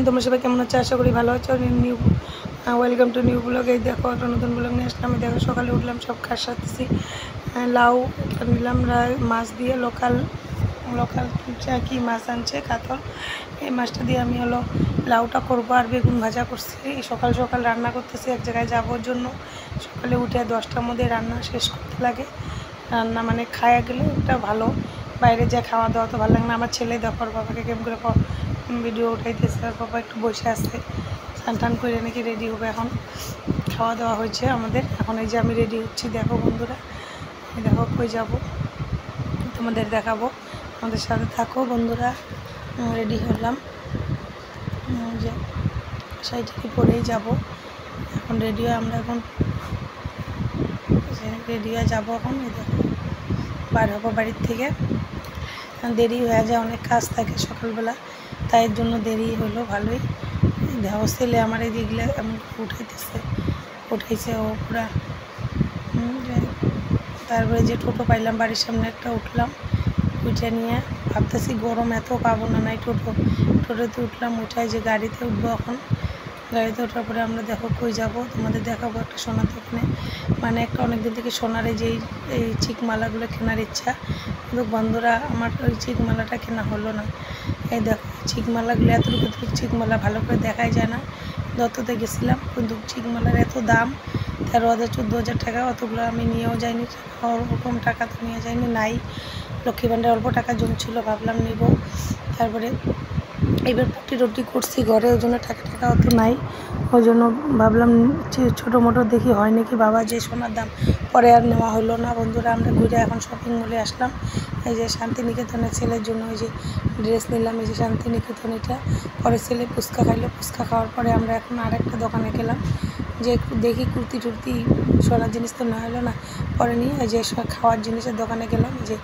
তোমরা সবাই কেমন আছো? আশা করি ভালো আছো। নিউ ওয়েলকাম টু নিউ ব্লগে। দেখো একটা নতুন ব্লগ নিয়ে আসলাম। দেখো সকালে উঠলাম, সব কাজ সারতেছি। লাউ নিলাম মাছ দিয়ে, লোকাল কি মাছ আনছে, কাতল। এই মাছটা দিয়ে আমি লাউটা করবো, আর বেগুন ভাজা করছি। সকাল সকাল রান্না করতেছি, এক জায়গায় যাবোর জন্য। সকালে উঠে 10টার মধ্যে রান্না শেষ করতে লাগে। রান্না মানে খাওয়া গেলে একটা ভালো, বাইরে যা খাওয়া দাওয়া তো ভালো লাগে না। আমার ছেলে দেখো বাবাকে কেমন করে ভিডিও উঠাইতেছে, আর বাবা একটু বসে আছে, স্নান টান করে নাকি রেডি হবে। এখন খাওয়া দাওয়া হয়েছে আমাদের, এখন এই যে আমি রেডি হচ্ছি। দেখো বন্ধুরা, দেখো কই যাব তোমাদের দেখাবো, আমাদের সাথে থাকো বন্ধুরা। রেডি হলাম, যে শাড়িটাকে পরেই যাব এখন। রেডি হয়ে আমরা এখন রেডি হয়ে যাবো। এখন এই দেখো বার হবো বাড়ির থেকে। দেরি হয়ে যায়, অনেক কাজ থাকে সকালবেলা, তাই এর জন্য দেরি হলো। ভালোই দেখো ছেলে আমার এই দিকগুলো এমন উঠাইছে ও পুরা। তারপরে যে টোটো পাইলাম বাড়ির সামনে একটা, উঠলাম। উঠে নিয়ে ভাবতেছি গরম এত পাবো না, নাই টোটোতে উঠলাম। উঠাই যে গাড়িতে উঠবো এখন। গাড়িতে ওঠার পরে আমরা দেখো কই যাব, তোমাদের দেখাবো একটা সোনার দোকানে। মানে একটা অনেকদিন থেকে সোনার এই চিকমালাগুলো কেনার ইচ্ছা, কিন্তু বন্ধুরা আমার ওই চিকমালাটা কেনা হলো না। এই দেখো চিকমালাগুলো, এতটুকু চিকমালা ভালো করে দেখাই যায় না। দত্ততে গেছিলাম, কিন্তু চিকমালার এত দাম, 13,000 14,000 টাকা। অতগুলো আমি নিয়েও যাইনি, ওরকম টাকা তো নিয়ে যাইনি, নাই। লক্ষ্মী ভাণ্ডার অল্প টাকা জমছিল, ভাবলাম নিব। তারপরে এবার রুটি করছি ঘরে, ওই জন্য টাকা অত নাই। ওই জন্য ভাবলাম ছোটো মোটো দেখি হয় নাকি বাবা, যে সোনার দাম। পরে আর নেওয়া হলো না বন্ধুরা। আমরা ঘুরে এখন শপিং মলে আসলাম। এই যে শান্তিনিকেতনের ছেলের জন্য ওই যে ড্রেস নিলাম, এই যে শান্তিনিকেতন এটা। পরে ছেলে ফুচকা খাইলো, ফুচকা খাওয়ার পরে আমরা এখন আরেকটা দোকানে গেলাম, যে একটু দেখি কুর্তি টুর্তি, সোনার জিনিস তো নেওয়া হলো না। পরে নিয়ে এই যে খাওয়ার জিনিসের দোকানে গেলাম, যে